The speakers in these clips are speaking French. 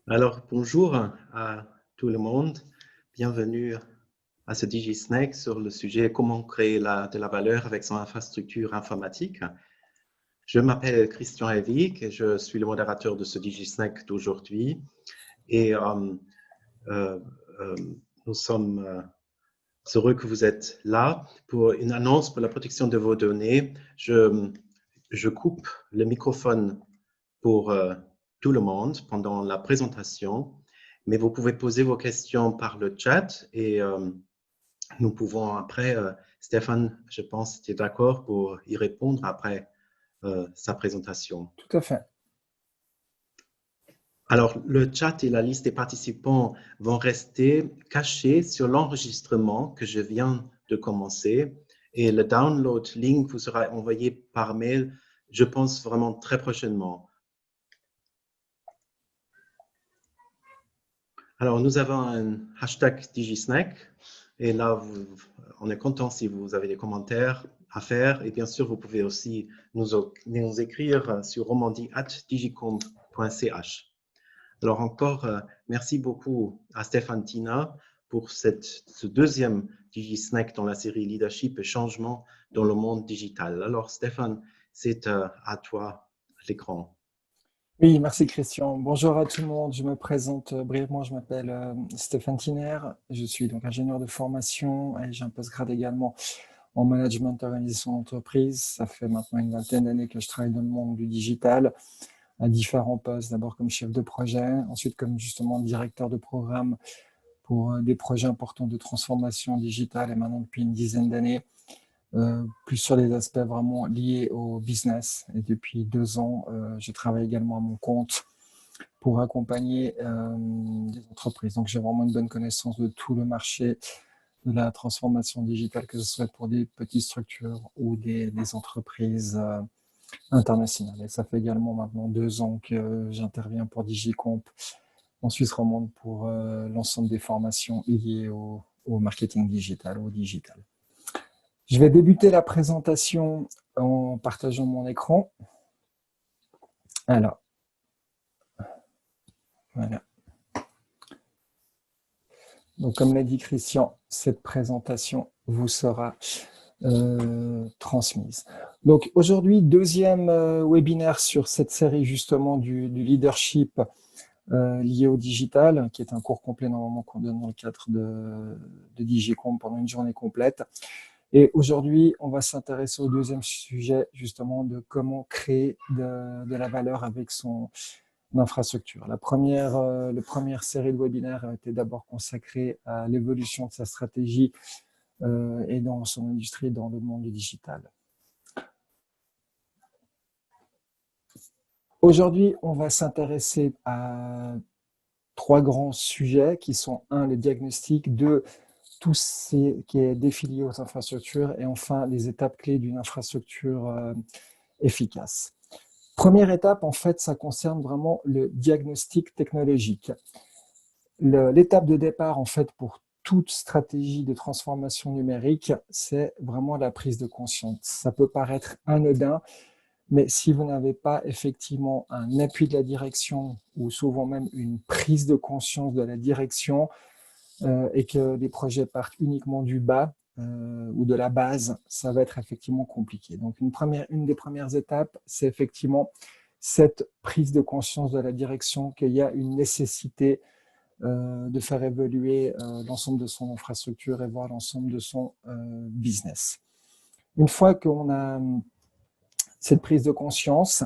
Alors, bonjour à tout le monde. Bienvenue à ce DigiSnack sur le sujet comment créer de la valeur avec son infrastructure informatique. Je m'appelle Christian Helvig et je suis le modérateur de ce DigiSnack d'aujourd'hui. Et euh, euh, nous sommes heureux que vous êtes là pour une annonce pour la protection de vos données. Je coupe le microphone pour tout le monde pendant la présentation, mais vous pouvez poser vos questions par le chat et nous pouvons après, Stéphane, je pense, tu es d'accord pour y répondre après sa présentation. Tout à fait. Alors, le chat et la liste des participants vont rester cachés sur l'enregistrement que je viens de commencer et le download link vous sera envoyé par mail, je pense vraiment très prochainement. Alors, nous avons un hashtag DigiSnack et là, on est content si vous avez des commentaires à faire et bien sûr, vous pouvez aussi nous écrire sur romandie@digicomp.ch. Alors encore, merci beaucoup à Stéphane Tina pour ce deuxième DigiSnack dans la série Leadership et changement dans le monde digital. Alors Stéphane, c'est à toi l'écran. Oui, merci Christian. Bonjour à tout le monde. Je me présente brièvement. Je m'appelle Stéphane Tiner. Je suis donc ingénieur de formation et j'ai un postgrad également en management d'organisation d'entreprise. Ça fait maintenant une vingtaine d'années que je travaille dans le monde du digital à différents postes. D'abord comme chef de projet, ensuite comme justement directeur de programme pour des projets importants de transformation digitale et maintenant depuis une dizaine d'années. Plus sur les aspects vraiment liés au business. Et depuis 2 ans, je travaille également à mon compte pour accompagner des entreprises. Donc j'ai vraiment une bonne connaissance de tout le marché de la transformation digitale, que ce soit pour des petites structures ou des entreprises internationales. Et ça fait également maintenant 2 ans que j'interviens pour Digicomp en Suisse romande pour l'ensemble des formations liées au marketing digital, au digital. Je vais débuter la présentation en partageant mon écran. Alors, voilà. Donc, comme l'a dit Christian, cette présentation vous sera transmise. Donc, aujourd'hui, deuxième webinaire sur cette série justement du leadership lié au digital, qui est un cours complet normalement qu'on donne dans le cadre de Digicom pendant une journée complète. Et aujourd'hui, on va s'intéresser au deuxième sujet, justement, de comment créer de la valeur avec son infrastructure. La première série de webinaires a été d'abord consacrée à l'évolution de sa stratégie et dans son industrie dans le monde du digital. Aujourd'hui, on va s'intéresser à 3 grands sujets qui sont 1, le diagnostic, 2, tout ce qui est défini aux infrastructures et enfin les étapes clés d'une infrastructure efficace. Première étape, en fait, ça concerne vraiment le diagnostic technologique. L'étape de départ, en fait, pour toute stratégie de transformation numérique, c'est vraiment la prise de conscience. Ça peut paraître anodin, mais si vous n'avez pas effectivement un appui de la direction ou souvent même une prise de conscience de la direction et que les projets partent uniquement du bas ou de la base, ça va être effectivement compliqué. Donc une des premières étapes, c'est effectivement cette prise de conscience de la direction qu'il y a une nécessité de faire évoluer l'ensemble de son infrastructure et voir l'ensemble de son business. Une fois qu'on a cette prise de conscience,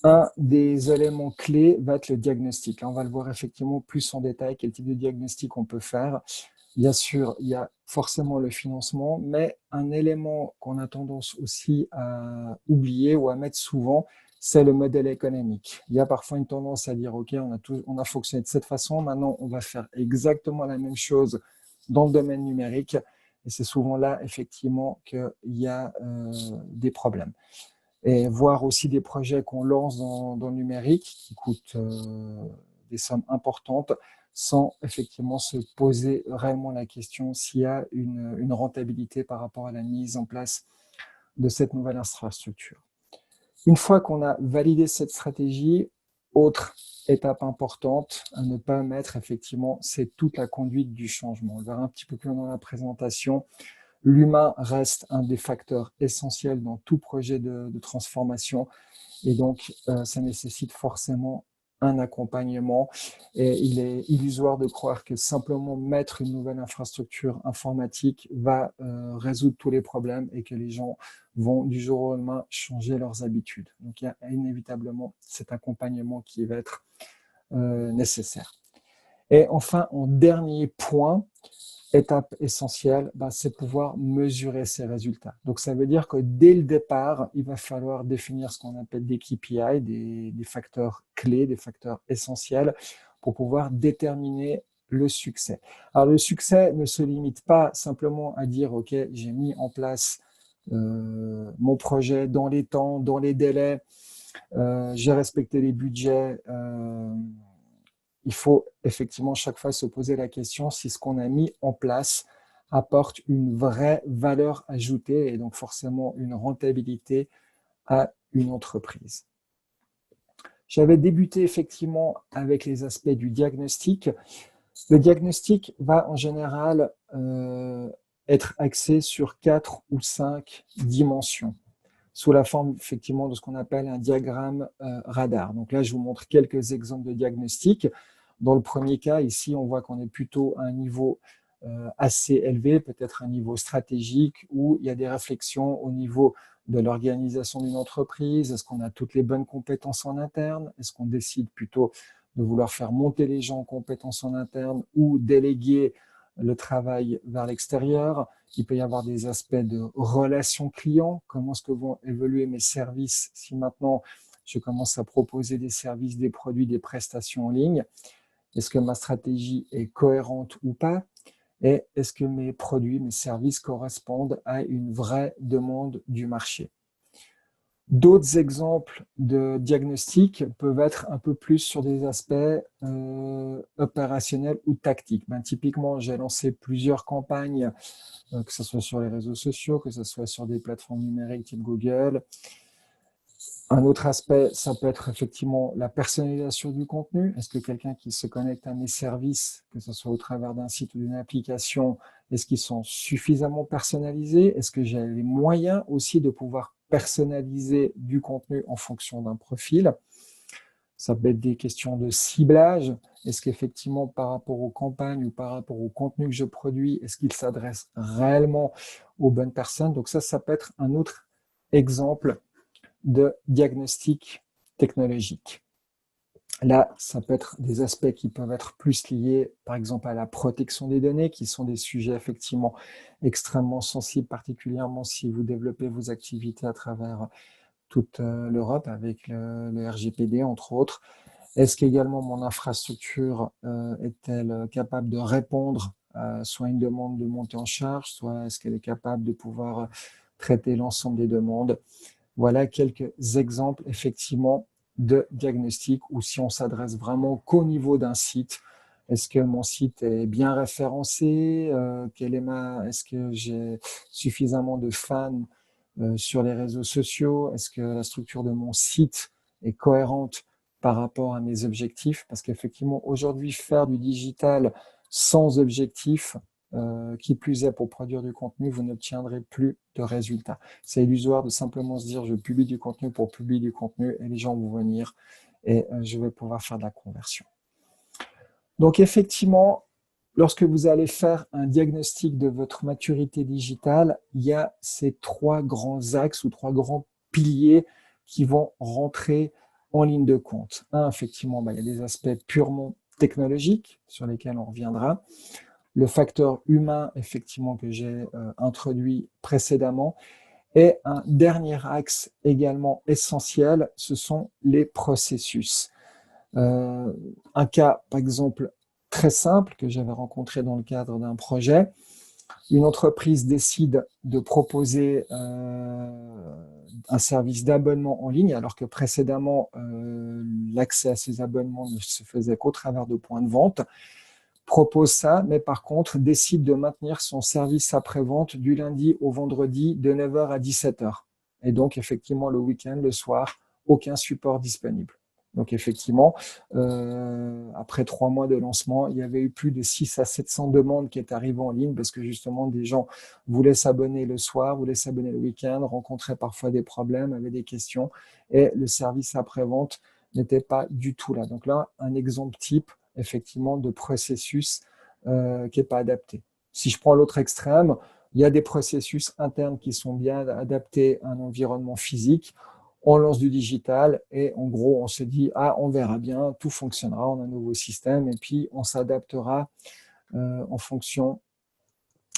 un des éléments clés va être le diagnostic. Là, on va le voir effectivement plus en détail, quel type de diagnostic on peut faire. Bien sûr, il y a forcément le financement, mais un élément qu'on a tendance aussi à oublier ou à mettre souvent, c'est le modèle économique. Il y a parfois une tendance à dire, OK, on a fonctionné de cette façon, maintenant on va faire exactement la même chose dans le domaine numérique. Et c'est souvent là, effectivement, qu'il y a des problèmes. Et voir aussi des projets qu'on lance dans le numérique qui coûtent des sommes importantes sans effectivement se poser réellement la question s'il y a une rentabilité par rapport à la mise en place de cette nouvelle infrastructure. Une fois qu'on a validé cette stratégie, Autre étape importante à ne pas mettre, effectivement, c'est toute la conduite du changement. On le verra un petit peu plus dans la présentation. L'humain reste un des facteurs essentiels dans tout projet de transformation et donc ça nécessite forcément un accompagnement et il est illusoire de croire que simplement mettre une nouvelle infrastructure informatique va résoudre tous les problèmes et que les gens vont du jour au lendemain changer leurs habitudes. Donc il y a inévitablement cet accompagnement qui va être nécessaire. Et enfin, en dernier point, étape essentielle, c'est pouvoir mesurer ces résultats. Donc, ça veut dire que dès le départ, il va falloir définir ce qu'on appelle des KPI, des facteurs clés, des facteurs essentiels pour pouvoir déterminer le succès. Alors, le succès ne se limite pas simplement à dire, OK, j'ai mis en place mon projet dans les temps, dans les délais, j'ai respecté les budgets, il faut effectivement chaque fois se poser la question si ce qu'on a mis en place apporte une vraie valeur ajoutée et donc forcément une rentabilité à une entreprise. J'avais débuté effectivement avec les aspects du diagnostic. Le diagnostic va en général être axé sur 4 ou 5 dimensions sous la forme effectivement de ce qu'on appelle un diagramme radar. Donc là, je vous montre quelques exemples de diagnostic. Dans le premier cas, ici, on voit qu'on est plutôt à un niveau assez élevé, peut-être un niveau stratégique, où il y a des réflexions au niveau de l'organisation d'une entreprise. Est-ce qu'on a toutes les bonnes compétences en interne? Est-ce qu'on décide plutôt de vouloir faire monter les gens en compétences en interne ou déléguer le travail vers l'extérieur? Il peut y avoir des aspects de relations clients. Comment est-ce que vont évoluer mes services si maintenant je commence à proposer des services, des produits, des prestations en ligne? Est-ce que ma stratégie est cohérente ou pas? Et est-ce que mes produits, mes services correspondent à une vraie demande du marché? D'autres exemples de diagnostic peuvent être un peu plus sur des aspects opérationnels ou tactiques. Typiquement, j'ai lancé plusieurs campagnes, que ce soit sur les réseaux sociaux, que ce soit sur des plateformes numériques type Google. Un autre aspect, ça peut être effectivement la personnalisation du contenu. Est-ce que quelqu'un qui se connecte à mes services, que ce soit au travers d'un site ou d'une application, est-ce qu'ils sont suffisamment personnalisés? Est-ce que j'ai les moyens aussi de pouvoir personnaliser du contenu en fonction d'un profil? Ça peut être des questions de ciblage. Est-ce qu'effectivement, par rapport aux campagnes ou par rapport au contenu que je produis, est-ce qu'il s'adresse réellement aux bonnes personnes? Donc ça peut être un autre exemple de diagnostic technologique. Là, ça peut être des aspects qui peuvent être plus liés, par exemple, à la protection des données, qui sont des sujets effectivement extrêmement sensibles, particulièrement si vous développez vos activités à travers toute l'Europe avec le RGPD, entre autres. Est-ce qu'également mon infrastructure est-elle capable de répondre à soit une demande de montée en charge, soit est-ce qu'elle est capable de pouvoir traiter l'ensemble des demandes? Voilà quelques exemples effectivement de diagnostic où si on s'adresse vraiment qu'au niveau d'un site, est-ce que mon site est bien référencé? Est-ce que j'ai suffisamment de fans sur les réseaux sociaux? Est-ce que la structure de mon site est cohérente par rapport à mes objectifs? Parce qu'effectivement, aujourd'hui, faire du digital sans objectif, qui plus est pour produire du contenu, vous n'obtiendrez plus de résultats. C'est illusoire de simplement se dire je publie du contenu pour publier du contenu et les gens vont venir et je vais pouvoir faire de la conversion. Donc effectivement, lorsque vous allez faire un diagnostic de votre maturité digitale, il y a ces 3 grands axes ou 3 grands piliers qui vont rentrer en ligne de compte. Un, effectivement, il y a des aspects purement technologiques sur lesquels on reviendra. Le facteur humain, effectivement, que j'ai introduit précédemment. Et un dernier axe également essentiel, ce sont les processus. Un cas, par exemple, très simple que j'avais rencontré dans le cadre d'un projet. Une entreprise décide de proposer un service d'abonnement en ligne, alors que précédemment, l'accès à ces abonnements ne se faisait qu'au travers de points de vente. Propose ça, mais par contre, décide de maintenir son service après-vente du lundi au vendredi de 9h à 17h. Et donc, effectivement, le week-end, le soir, aucun support disponible. Donc effectivement, après 3 mois de lancement, il y avait eu plus de 600 à 700 demandes qui étaient arrivées en ligne parce que justement des gens voulaient s'abonner le soir, voulaient s'abonner le week-end, rencontraient parfois des problèmes, avaient des questions et le service après-vente n'était pas du tout là. Donc là, un exemple type effectivement de processus qui n'est pas adapté. Si je prends l'autre extrême, il y a des processus internes qui sont bien adaptés à un environnement physique. On lance du digital et en gros, on se dit, ah, on verra bien, tout fonctionnera, on a un nouveau système et puis on s'adaptera en fonction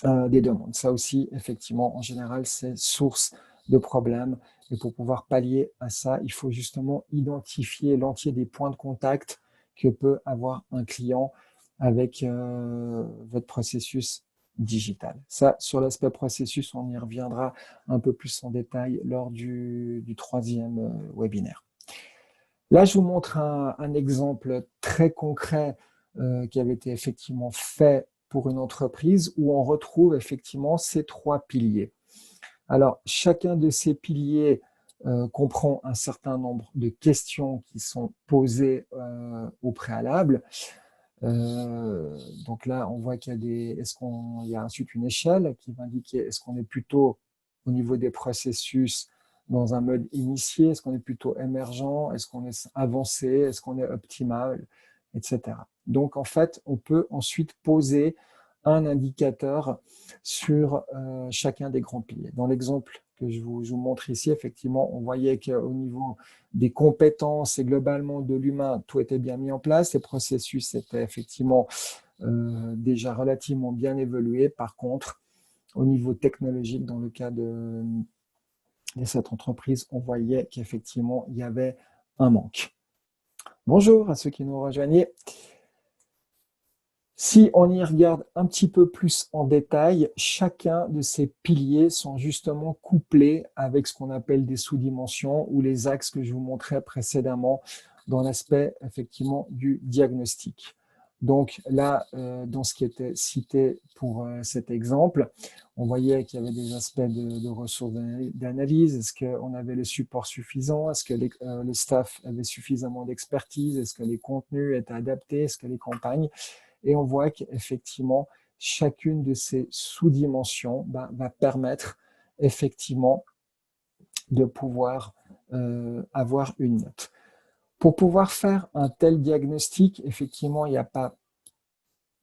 des demandes. Ça aussi, effectivement, en général, c'est source de problèmes. Et pour pouvoir pallier à ça, il faut justement identifier l'entier des points de contact que peut avoir un client avec votre processus digital. Ça, sur l'aspect processus, on y reviendra un peu plus en détail lors du troisième webinaire. Là, je vous montre un exemple très concret qui avait été effectivement fait pour une entreprise où on retrouve effectivement ces 3 piliers. Alors, chacun de ces piliers comprend un certain nombre de questions qui sont posées au préalable. Donc là, on voit qu'il y a il y a ensuite une échelle qui va indiquer est-ce qu'on est plutôt au niveau des processus dans un mode initié, est-ce qu'on est plutôt émergent, est-ce qu'on est avancé, est-ce qu'on est optimal, etc. Donc en fait, on peut ensuite poser un indicateur sur chacun des grands piliers. Dans l'exemple que je vous montre ici, effectivement, on voyait qu'au niveau des compétences et globalement de l'humain, tout était bien mis en place. Les processus étaient effectivement déjà relativement bien évolués. Par contre, au niveau technologique, dans le cas de cette entreprise, on voyait qu'effectivement, il y avait un manque. Bonjour à ceux qui nous rejoignaient. Si on y regarde un petit peu plus en détail, chacun de ces piliers sont justement couplés avec ce qu'on appelle des sous-dimensions ou les axes que je vous montrais précédemment dans l'aspect effectivement du diagnostic. Donc là, dans ce qui était cité pour cet exemple, on voyait qu'il y avait des aspects de ressources d'analyse. Est-ce qu'on avait le support suffisant? Est-ce que le staff avait suffisamment d'expertise? Est-ce que les contenus étaient adaptés? Est-ce que les campagnes? Et on voit qu'effectivement, chacune de ces sous-dimensions va permettre effectivement de pouvoir avoir une note. Pour pouvoir faire un tel diagnostic, effectivement, il n'y a pas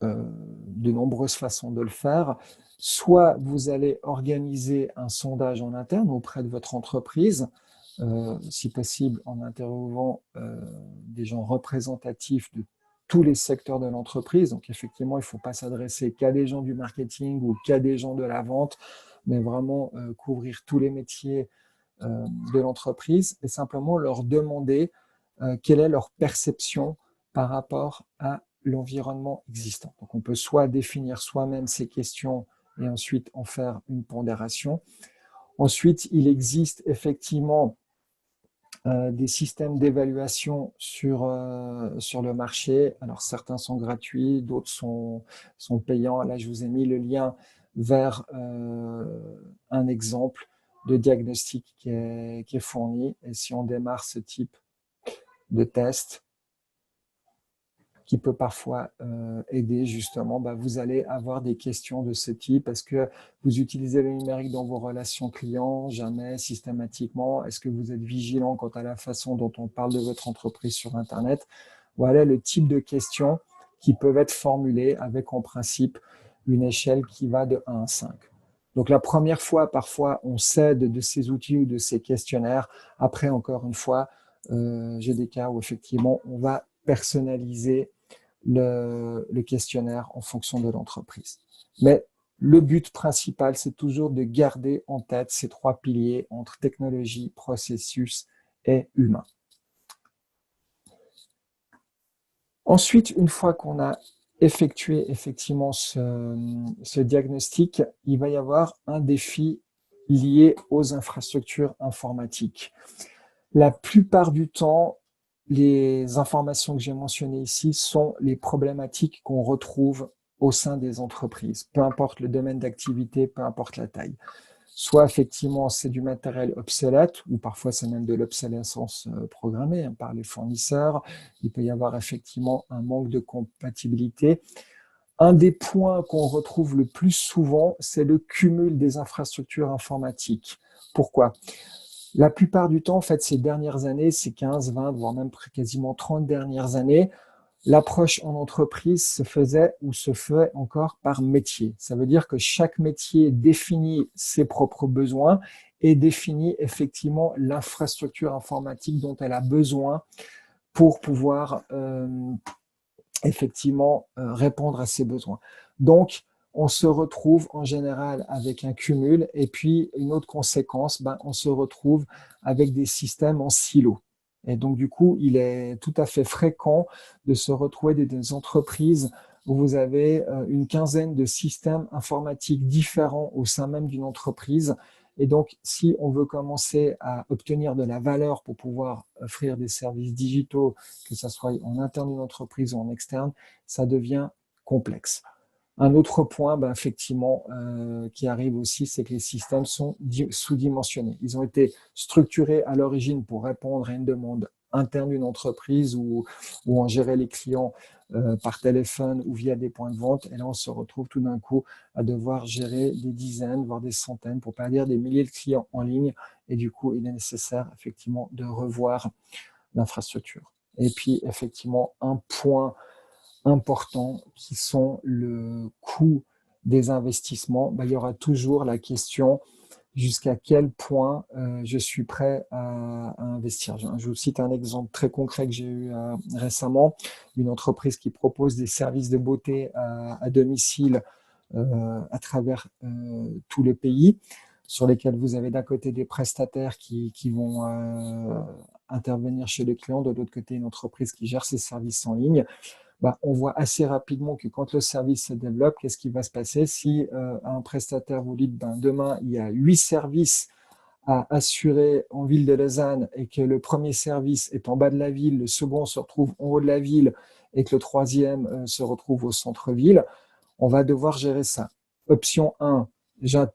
de nombreuses façons de le faire. Soit vous allez organiser un sondage en interne auprès de votre entreprise, si possible en interrogeant des gens représentatifs de tous les secteurs de l'entreprise. Donc effectivement, il ne faut pas s'adresser qu'à des gens du marketing ou qu'à des gens de la vente, mais vraiment couvrir tous les métiers de l'entreprise et simplement leur demander quelle est leur perception par rapport à l'environnement existant. Donc on peut soit définir soi-même ces questions et ensuite en faire une pondération. Ensuite, il existe effectivement des systèmes d'évaluation sur le marché. Alors certains sont gratuits, d'autres sont payants. Là, je vous ai mis le lien vers un exemple de diagnostic qui est fourni. Et si on démarre ce type de test, qui peut parfois aider justement, vous allez avoir des questions de ce type. Est-ce que vous utilisez le numérique dans vos relations clients? Jamais, systématiquement. Est-ce que vous êtes vigilant quant à la façon dont on parle de votre entreprise sur Internet? Voilà le type de questions qui peuvent être formulées avec en principe une échelle qui va de 1 à 5. Donc la première fois, parfois, on s'aide de ces outils ou de ces questionnaires. Après, encore une fois, j'ai des cas où effectivement, on va personnaliser le questionnaire en fonction de l'entreprise. Mais le but principal, c'est toujours de garder en tête ces 3 piliers entre technologie, processus et humain. Ensuite, une fois qu'on a effectué effectivement ce diagnostic, il va y avoir un défi lié aux infrastructures informatiques. La plupart du temps, les informations que j'ai mentionnées ici sont les problématiques qu'on retrouve au sein des entreprises, peu importe le domaine d'activité, peu importe la taille. Soit effectivement c'est du matériel obsolète, ou parfois c'est même de l'obsolescence programmée par les fournisseurs. Il peut y avoir effectivement un manque de compatibilité. Un des points qu'on retrouve le plus souvent, c'est le cumul des infrastructures informatiques. Pourquoi? La plupart du temps, en fait, ces dernières années, ces 15, 20, voire même quasiment 30 dernières années, l'approche en entreprise se faisait ou se fait encore par métier. Ça veut dire que chaque métier définit ses propres besoins et définit effectivement l'infrastructure informatique dont elle a besoin pour pouvoir effectivement répondre à ses besoins. Donc, on se retrouve en général avec un cumul et puis une autre conséquence, on se retrouve avec des systèmes en silo. Et donc, du coup, il est tout à fait fréquent de se retrouver dans des entreprises où vous avez une quinzaine de systèmes informatiques différents au sein même d'une entreprise. Et donc, si on veut commencer à obtenir de la valeur pour pouvoir offrir des services digitaux, que ce soit en interne d'une entreprise ou en externe, ça devient complexe. Un autre point, effectivement, qui arrive aussi, c'est que les systèmes sont sous-dimensionnés. Ils ont été structurés à l'origine pour répondre à une demande interne d'une entreprise ou en gérer les clients par téléphone ou via des points de vente. Et là, on se retrouve tout d'un coup à devoir gérer des dizaines, voire des centaines, pour pas dire des milliers de clients en ligne. Et du coup, il est nécessaire effectivement de revoir l'infrastructure. Et puis, effectivement, un point important qui sont le coût des investissements, il y aura toujours la question jusqu'à quel point je suis prêt à investir. Je vous cite un exemple très concret que j'ai eu récemment, une entreprise qui propose des services de beauté à domicile à travers tout le pays, sur lesquels vous avez d'un côté des prestataires qui vont intervenir chez les clients, de l'autre côté une entreprise qui gère ses services en ligne. On voit assez rapidement que quand le service se développe, qu'est-ce qui va se passer si un prestataire vous dit demain il y a 8 services à assurer en ville de Lausanne et que le premier service est en bas de la ville, le second se retrouve en haut de la ville et que le troisième se retrouve au centre-ville, on va devoir gérer ça. Option 1,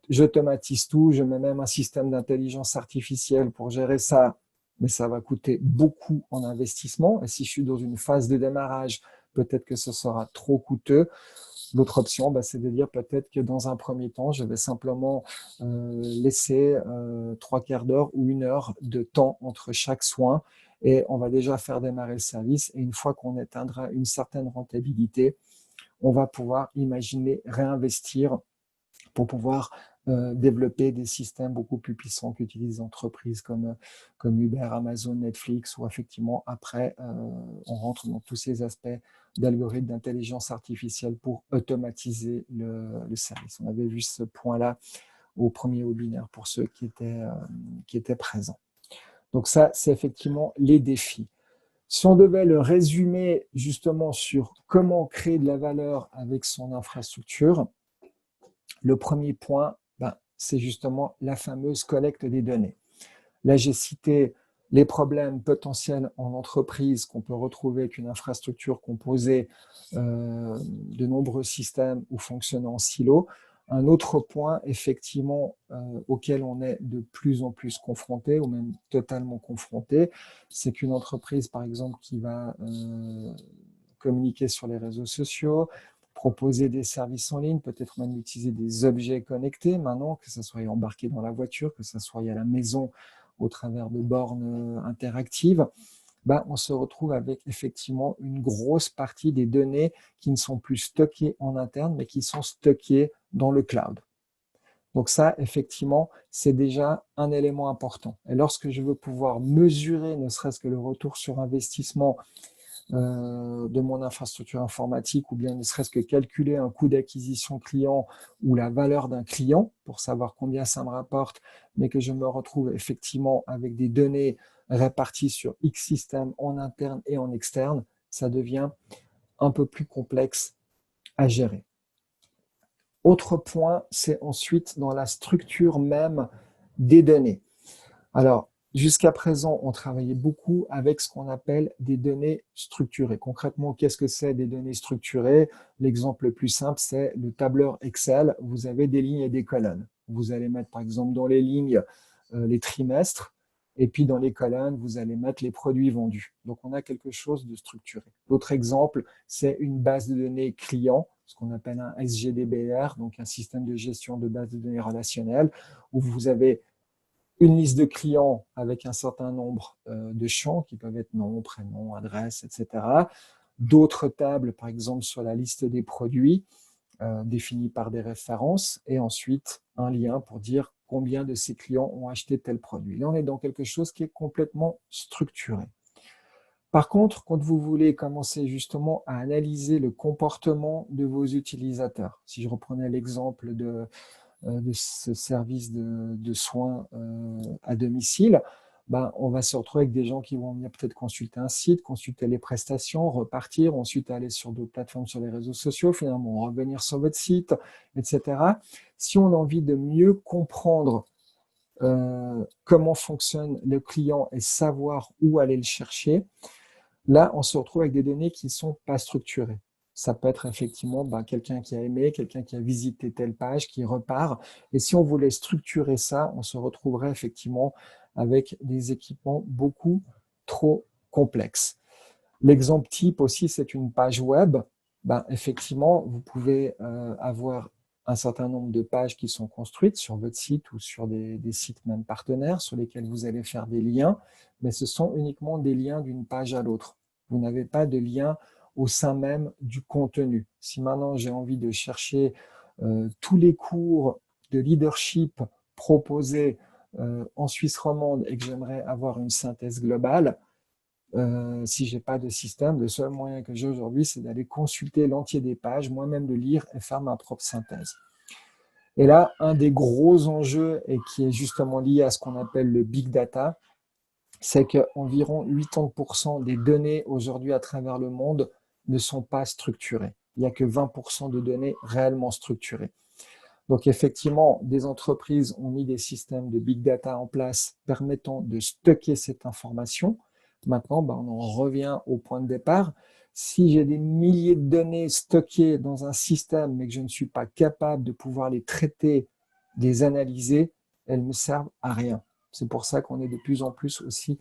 j'automatise tout, je mets même un système d'intelligence artificielle pour gérer ça, mais ça va coûter beaucoup en investissement. Et si je suis dans une phase de démarrage, peut-être que ce sera trop coûteux. L'autre option, c'est de dire peut-être que dans un premier temps, je vais simplement laisser 3/4 d'heure ou 1 heure de temps entre chaque soin et on va déjà faire démarrer le service. Et une fois qu'on atteindra une certaine rentabilité, on va pouvoir imaginer réinvestir pour pouvoir développer des systèmes beaucoup plus puissants qu'utilisent les entreprises comme Uber, Amazon, Netflix, où effectivement, après, on rentre dans tous ces aspects d'algorithmes d'intelligence artificielle pour automatiser le service. On avait vu ce point-là au premier webinaire pour ceux qui étaient présents. Donc ça, c'est effectivement les défis. Si on devait le résumer justement sur comment créer de la valeur avec son infrastructure, le premier point, c'est justement la fameuse collecte des données. Là, j'ai cité les problèmes potentiels en entreprise qu'on peut retrouver avec une infrastructure composée de nombreux systèmes ou fonctionnant en silo. Un autre point, effectivement, auquel on est de plus en plus confronté, ou même totalement confronté, c'est qu'une entreprise, par exemple, qui va communiquer sur les réseaux sociaux, proposer des services en ligne, peut-être même utiliser des objets connectés maintenant, que ce soit embarqué dans la voiture, que ce soit à la maison au travers de bornes interactives, on se retrouve avec effectivement une grosse partie des données qui ne sont plus stockées en interne, mais qui sont stockées dans le cloud. Donc ça, effectivement, c'est déjà un élément important. Et lorsque je veux pouvoir mesurer, ne serait-ce que le retour sur investissement de mon infrastructure informatique ou bien ne serait-ce que calculer un coût d'acquisition client ou la valeur d'un client pour savoir combien ça me rapporte, mais que je me retrouve effectivement avec des données réparties sur X systèmes en interne et en externe, ça devient un peu plus complexe à gérer. Autre point, c'est ensuite dans la structure même des données. Alors, Jusqu'à présent, on travaillait beaucoup avec ce qu'on appelle des données structurées. Concrètement, qu'est-ce que c'est des données structurées? L'exemple le plus simple, c'est le tableur Excel. Vous avez des lignes et des colonnes. Vous allez mettre, par exemple, dans les lignes, les trimestres, et puis dans les colonnes, vous allez mettre les produits vendus. Donc, on a quelque chose de structuré. L'autre exemple, c'est une base de données client, ce qu'on appelle un SGDBR, donc un système de gestion de base de données relationnelles, où vous avez une liste de clients avec un certain nombre de champs qui peuvent être nom, prénom, adresse, etc. D'autres tables, par exemple, sur la liste des produits définis par des références et ensuite un lien pour dire combien de ces clients ont acheté tel produit. Là, on est dans quelque chose qui est complètement structuré. Par contre, quand vous voulez commencer justement à analyser le comportement de vos utilisateurs, si je reprenais l'exemple de ce service de soins à domicile, ben, on va se retrouver avec des gens qui vont venir peut-être consulter un site, consulter les prestations, repartir, ensuite aller sur d'autres plateformes sur les réseaux sociaux, finalement revenir sur votre site, etc. Si on a envie de mieux comprendre comment fonctionne le client et savoir où aller le chercher, là, on se retrouve avec des données qui ne sont pas structurées. Ça peut être effectivement quelqu'un qui a aimé, quelqu'un qui a visité telle page, qui repart. Et si on voulait structurer ça, on se retrouverait effectivement avec des équipements beaucoup trop complexes. L'exemple type aussi, c'est une page web. Effectivement, vous pouvez avoir un certain nombre de pages qui sont construites sur votre site ou sur des sites même partenaires sur lesquels vous allez faire des liens, mais ce sont uniquement des liens d'une page à l'autre. Vous n'avez pas de lien au sein même du contenu. Si maintenant j'ai envie de chercher tous les cours de leadership proposés en Suisse romande et que j'aimerais avoir une synthèse globale, si j'ai pas de système, le seul moyen que j'ai aujourd'hui, c'est d'aller consulter l'entier des pages, moi-même de lire et faire ma propre synthèse. Et là, un des gros enjeux, et qui est justement lié à ce qu'on appelle le big data, c'est qu'environ 80% des données aujourd'hui à travers le monde ne sont pas structurées. Il n'y a que 20% de données réellement structurées. Donc effectivement, des entreprises ont mis des systèmes de big data en place permettant de stocker cette information. Maintenant, on en revient au point de départ. Si j'ai des milliers de données stockées dans un système, mais que je ne suis pas capable de pouvoir les traiter, les analyser, elles ne me servent à rien. C'est pour ça qu'on est de plus en plus aussi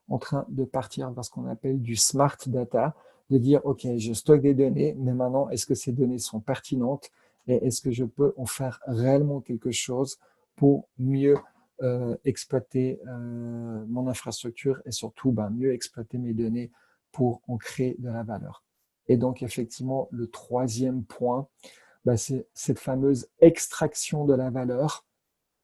en train de partir vers ce qu'on appelle du smart data, de dire, OK, je stocke des données, mais maintenant, est-ce que ces données sont pertinentes et est-ce que je peux en faire réellement quelque chose pour mieux exploiter mon infrastructure et surtout mieux exploiter mes données pour en créer de la valeur. Et donc, effectivement, le troisième point, c'est cette fameuse extraction de la valeur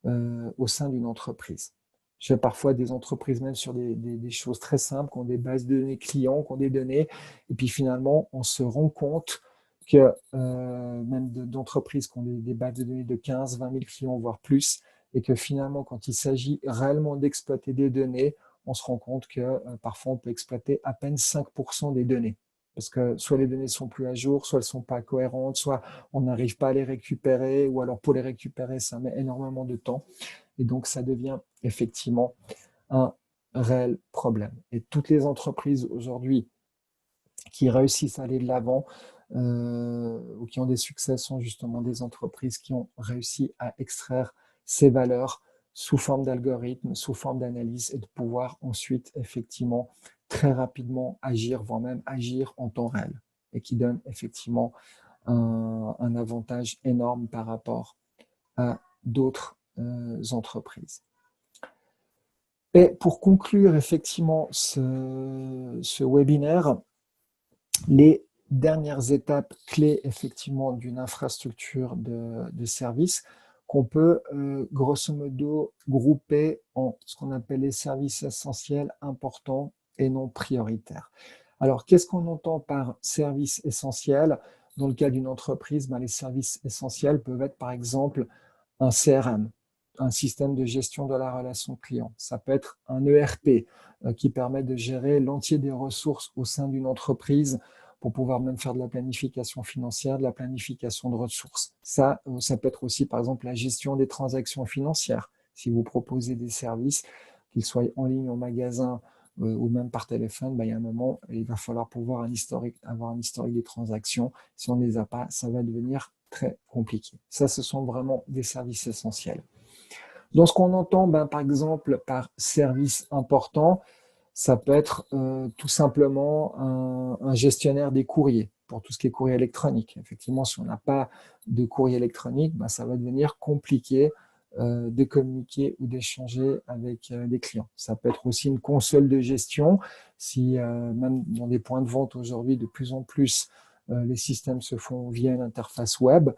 au sein d'une entreprise. J'ai parfois des entreprises même sur des choses très simples, qui ont des bases de données clients, qui ont des données, et puis finalement, on se rend compte que même d'entreprises qui ont des bases de données de 15, 20 000 clients, voire plus, et que finalement, quand il s'agit réellement d'exploiter des données, on se rend compte que parfois, on peut exploiter à peine 5% des données. Parce que soit les données sont plus à jour, soit elles sont pas cohérentes, soit on n'arrive pas à les récupérer, ou alors pour les récupérer, ça met énormément de temps. Et donc, ça devient effectivement un réel problème. Et toutes les entreprises aujourd'hui qui réussissent à aller de l'avant ou qui ont des succès sont justement des entreprises qui ont réussi à extraire ces valeurs sous forme d'algorithmes, sous forme d'analyse et de pouvoir ensuite effectivement très rapidement agir, voire même agir en temps réel et qui donne effectivement un avantage énorme par rapport à d'autres entreprises. Et pour conclure effectivement ce webinaire, les dernières étapes clés effectivement d'une infrastructure de services qu'on peut grosso modo grouper en ce qu'on appelle les services essentiels importants et non prioritaires. Alors, qu'est-ce qu'on entend par service essentiel? Dans le cas d'une entreprise, les services essentiels peuvent être par exemple un CRM, un système de gestion de la relation client. Ça peut être un ERP qui permet de gérer l'entier des ressources au sein d'une entreprise pour pouvoir même faire de la planification financière, de la planification de ressources. Ça peut être aussi, par exemple, la gestion des transactions financières. Si vous proposez des services qu'ils soient en ligne, en magasin ou même par téléphone, il y a un moment, il va falloir pouvoir avoir un historique des transactions. Si on ne les a pas, ça va devenir très compliqué. Ça, ce sont vraiment des services essentiels. Donc, ce qu'on entend, par exemple, par service important, ça peut être tout simplement un gestionnaire des courriers pour tout ce qui est courrier électronique. Effectivement, si on n'a pas de courrier électronique, ça va devenir compliqué de communiquer ou d'échanger avec des clients. Ça peut être aussi une console de gestion. Si même dans des points de vente aujourd'hui, de plus en plus, les systèmes se font via une interface web,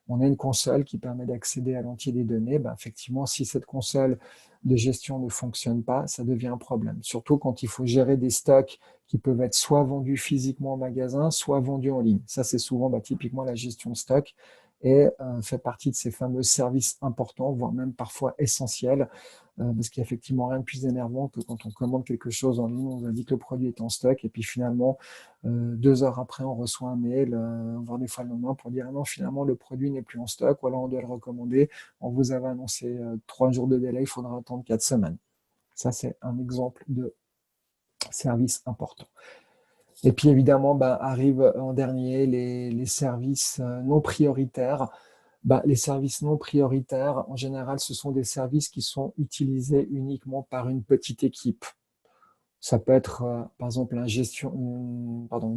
on a une console qui permet d'accéder à l'entier des données. Effectivement, si cette console de gestion ne fonctionne pas, ça devient un problème. Surtout quand il faut gérer des stocks qui peuvent être soit vendus physiquement en magasin, soit vendus en ligne. Ça, c'est souvent typiquement la gestion de stock et fait partie de ces fameux services importants, voire même parfois essentiels, parce qu'il n'y a effectivement rien de plus énervant que quand on commande quelque chose en ligne, on nous dit que le produit est en stock, et puis finalement, 2 heures après, on reçoit un mail, voire des fois le lendemain, pour dire non, finalement, le produit n'est plus en stock, ou alors on doit le recommander. On vous avait annoncé 3 jours de délai, il faudra attendre 4 semaines. Ça, c'est un exemple de service important. Et puis évidemment, arrivent en dernier les services non prioritaires. Les services non prioritaires, en général, ce sont des services qui sont utilisés uniquement par une petite équipe. Ça peut être, par exemple, une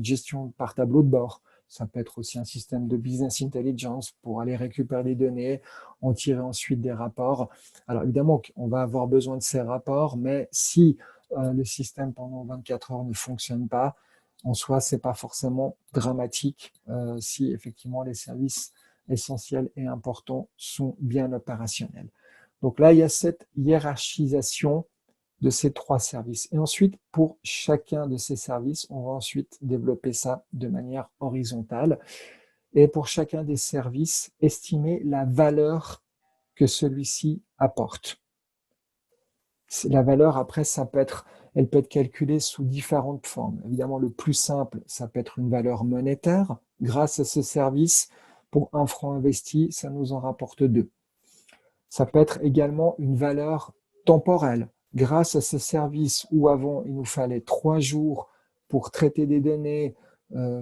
gestion par tableau de bord. Ça peut être aussi un système de business intelligence pour aller récupérer des données, en tirer ensuite des rapports. Alors évidemment, on va avoir besoin de ces rapports, mais si le système pendant 24 heures ne fonctionne pas, en soi, c'est pas forcément dramatique si effectivement les services essentiels et importants sont bien opérationnels. Donc là, il y a cette hiérarchisation de ces 3 services. Et ensuite, pour chacun de ces services, on va ensuite développer ça de manière horizontale. Et pour chacun des services, estimer la valeur que celui-ci apporte. La valeur, après, elle peut être calculée sous différentes formes. Évidemment, le plus simple, ça peut être une valeur monétaire. Grâce à ce service, pour 1 franc investi, ça nous en rapporte 2. Ça peut être également une valeur temporelle. Grâce à ce service où avant, il nous fallait 3 jours pour traiter des données,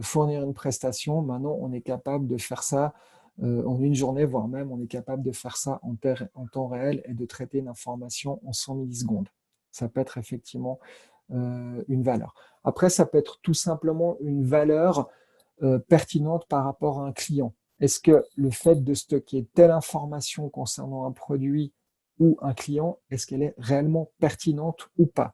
fournir une prestation, maintenant, on est capable de faire ça en une journée, voire même on est capable de faire ça en temps réel et de traiter une information en 100 millisecondes. Ça peut être effectivement une valeur. Après, ça peut être tout simplement une valeur pertinente par rapport à un client. Est-ce que le fait de stocker telle information concernant un produit ou un client, est-ce qu'elle est réellement pertinente ou pas?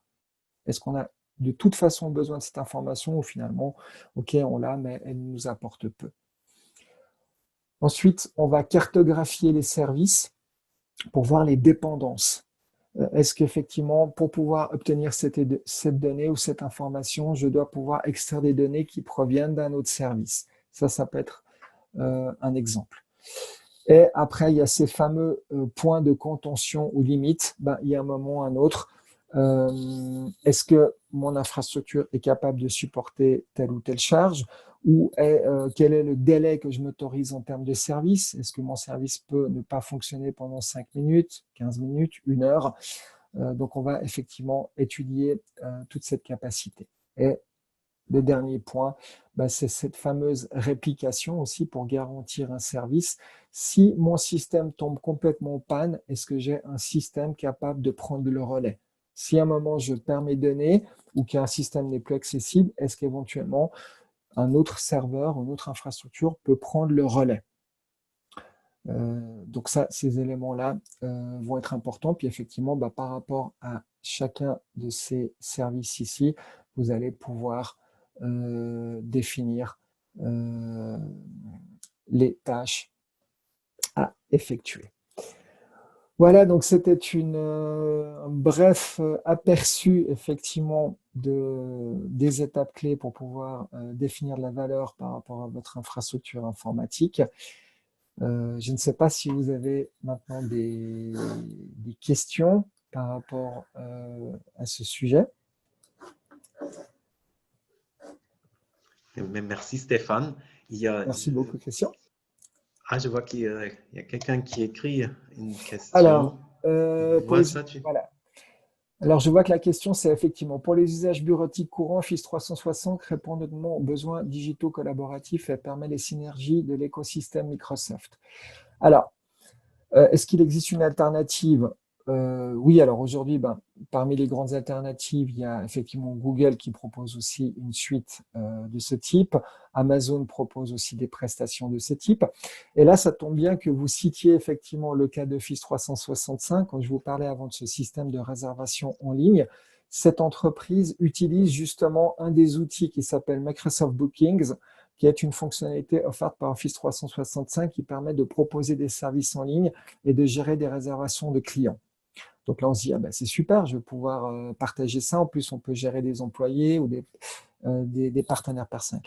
Est-ce qu'on a de toute façon besoin de cette information ou finalement, ok, on l'a, mais elle nous apporte peu? Ensuite, on va cartographier les services pour voir les dépendances. Est-ce qu'effectivement, pour pouvoir obtenir cette donnée ou cette information, je dois pouvoir extraire des données qui proviennent d'un autre service? Ça peut être un exemple. Et après, il y a ces fameux points de contention ou limites. Il y a un moment ou un autre. Est-ce que mon infrastructure est capable de supporter telle ou telle charge? Ou quel est le délai que je m'autorise en termes de service? Est-ce que mon service peut ne pas fonctionner pendant 5 minutes, 15 minutes, 1 heure? Donc, on va effectivement étudier toute cette capacité. Et le dernier point, c'est cette fameuse réplication aussi pour garantir un service. Si mon système tombe complètement en panne, est-ce que j'ai un système capable de prendre le relais? Si à un moment je perds mes données ou qu'un système n'est plus accessible, est-ce qu'éventuellement un autre serveur, une autre infrastructure peut prendre le relais? Donc ça, ces éléments-là vont être importants. Puis effectivement, par rapport à chacun de ces services ici, vous allez pouvoir définir les tâches à effectuer. Voilà, donc c'était un bref aperçu effectivement des étapes clés pour pouvoir définir la valeur par rapport à votre infrastructure informatique. Je ne sais pas si vous avez maintenant des questions par rapport à ce sujet. Merci Stéphane. Merci beaucoup, Christian. Je vois qu'il y a quelqu'un qui écrit une question. Alors, voilà. Alors, je vois que la question, c'est effectivement pour les usages bureautiques courants, Office 360 répond notamment aux besoins digitaux collaboratifs et permet les synergies de l'écosystème Microsoft. Alors, est-ce qu'il existe une alternative? Oui, alors aujourd'hui, parmi les grandes alternatives, il y a effectivement Google qui propose aussi une suite de ce type. Amazon propose aussi des prestations de ce type. Et là, ça tombe bien que vous citiez effectivement le cas d'Office 365. Quand je vous parlais avant de ce système de réservation en ligne, cette entreprise utilise justement un des outils qui s'appelle Microsoft Bookings, qui est une fonctionnalité offerte par Office 365 qui permet de proposer des services en ligne et de gérer des réservations de clients. Donc là, on se dit, ah ben, c'est super, je vais pouvoir partager ça. En plus, on peut gérer des employés ou des partenaires personnels.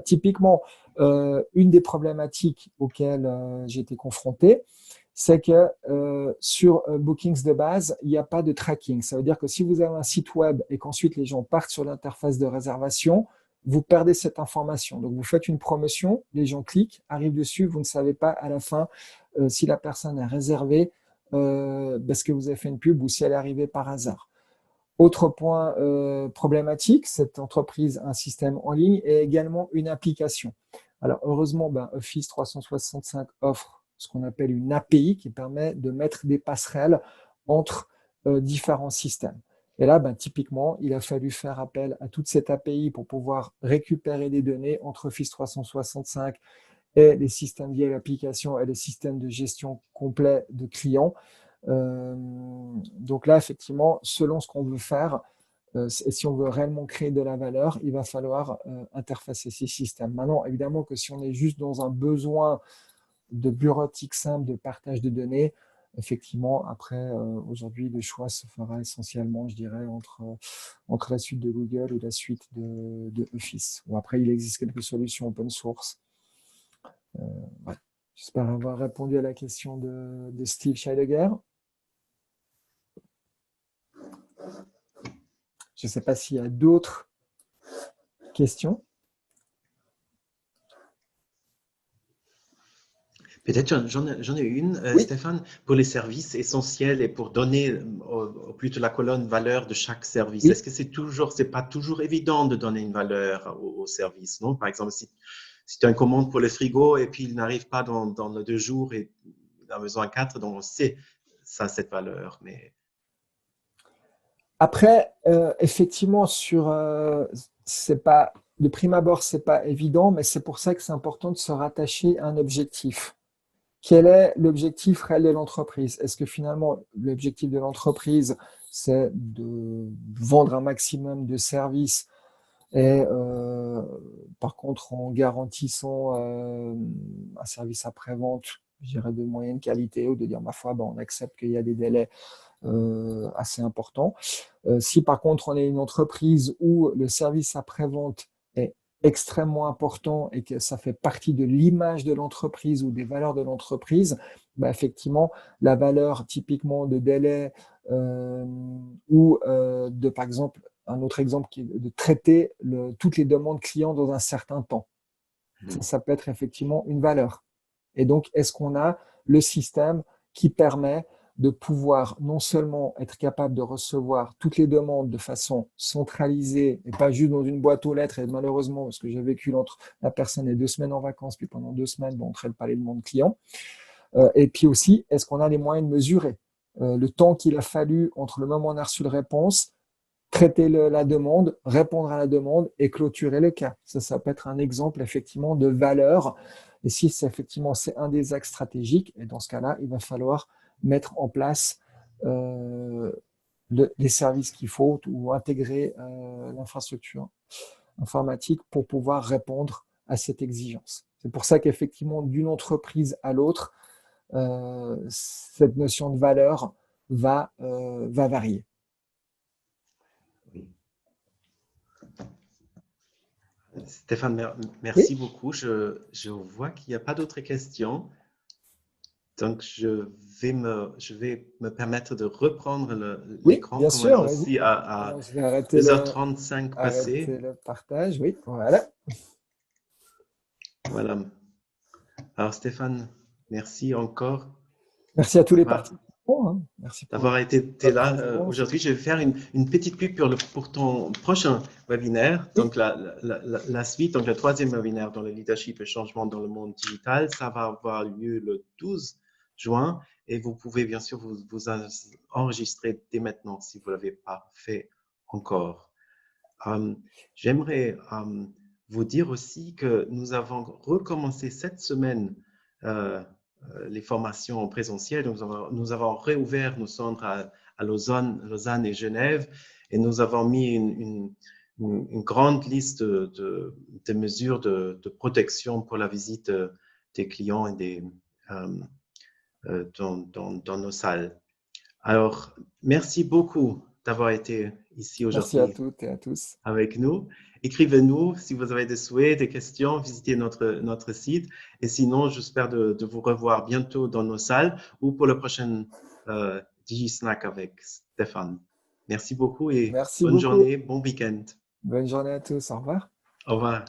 Typiquement, une des problématiques auxquelles j'ai été confronté, c'est que sur Bookings de base, il n'y a pas de tracking. Ça veut dire que si vous avez un site web et qu'ensuite les gens partent sur l'interface de réservation, vous perdez cette information. Donc, vous faites une promotion, les gens cliquent, arrivent dessus, vous ne savez pas à la fin si la personne est réservée parce que vous avez fait une pub ou si elle est arrivée par hasard. Autre point problématique, cette entreprise a un système en ligne et également une application. Alors, heureusement, Office 365 offre ce qu'on appelle une API qui permet de mettre des passerelles entre différents systèmes. Et là, typiquement, il a fallu faire appel à toute cette API pour pouvoir récupérer des données entre Office 365 et les systèmes liés à l'application et les systèmes de gestion complet de clients. Donc là, effectivement, selon ce qu'on veut faire, et si on veut réellement créer de la valeur, il va falloir interfacer ces systèmes. Maintenant, évidemment que si on est juste dans un besoin de bureautique simple, de partage de données, effectivement, après, aujourd'hui, le choix se fera essentiellement, je dirais, entre la suite de Google ou la suite de Office. Ou après, il existe quelques solutions open source. Ouais. J'espère avoir répondu à la question de Steve Scheidegger. Je ne sais pas s'il y a d'autres questions. Peut-être j'en ai une, Oui. Stéphane, pour les services essentiels et pour donner plutôt la colonne valeur de chaque service. Oui. Est-ce que c'est pas toujours évident de donner une valeur au service, non? Par exemple, si tu as une commande pour le frigo et puis il n'arrive pas dans les 2 jours et il a besoin de 4, donc on sait ça, cette valeur. Mais Après, effectivement, c'est pas, de prime abord, c'est pas évident, mais c'est pour ça que c'est important de se rattacher à un objectif. Quel est l'objectif réel de l'entreprise? Est-ce que finalement, l'objectif de l'entreprise, c'est de vendre un maximum de services et par contre, en garantissant un service après-vente, je dirais de moyenne qualité, ou de dire, ma foi, on accepte qu'il y a des délais assez importants. Si par contre, on est une entreprise où le service après-vente est extrêmement important et que ça fait partie de l'image de l'entreprise ou des valeurs de l'entreprise, effectivement, la valeur typiquement de délai ou de, par exemple, un autre exemple qui est de traiter toutes les demandes clients dans un certain temps. Ça peut être effectivement une valeur. Et donc, est-ce qu'on a le système qui permet de pouvoir non seulement être capable de recevoir toutes les demandes de façon centralisée et pas juste dans une boîte aux lettres, et malheureusement, parce que j'ai vécu la personne est 2 semaines en vacances, puis pendant 2 semaines, on ne traite pas les demandes clients. Et puis aussi, est-ce qu'on a les moyens de mesurer le temps qu'il a fallu entre le moment où on a reçu la réponse, traiter la demande, répondre à la demande et clôturer le cas. Ça peut être un exemple effectivement de valeur. Et si c'est effectivement c'est un des axes stratégiques, et dans ce cas-là, il va falloir mettre en place les services qu'il faut ou intégrer l'infrastructure informatique pour pouvoir répondre à cette exigence. C'est pour ça qu'effectivement, d'une entreprise à l'autre, cette notion de valeur va varier. oui. Stéphane, Oui, merci beaucoup. Je vois qu'il n'y a pas d'autres questions. Donc, je vais me permettre de reprendre oui, l'écran bien comme on est sûr, vas-y. aussi à Alors, je vais arrêter 2h35 passé. le partage. Oui, voilà. Voilà. Alors, Stéphane, merci encore Merci à tous les d'avoir participants. bon, hein. Merci pour d'avoir été votre là présence. aujourd'hui. Je vais faire une petite pub pour ton prochain webinaire. Oui, Donc, la suite, donc le troisième webinaire dans le leadership et changement dans le monde digital, ça va avoir lieu le 12 juin et vous pouvez bien sûr vous enregistrer dès maintenant si vous ne l'avez pas fait encore. J'aimerais vous dire aussi que nous avons recommencé cette semaine euh, les formations en présentiel. Donc, nous avons réouvert nos centres à Lausanne et Genève et nous avons mis une grande liste de mesures de protection pour la visite des clients et dans nos salles. Alors, merci beaucoup d'avoir été ici merci à aujourd'hui toutes et à tous. avec nous. Écrivez-nous si vous avez des souhaits, des questions, visitez notre site. Et sinon, j'espère de vous revoir bientôt dans nos salles ou pour le prochain DigiSnack avec Stéphane. Merci beaucoup et Merci bonne beaucoup. journée, bon week-end. Bonne journée à tous. Au revoir. Au revoir.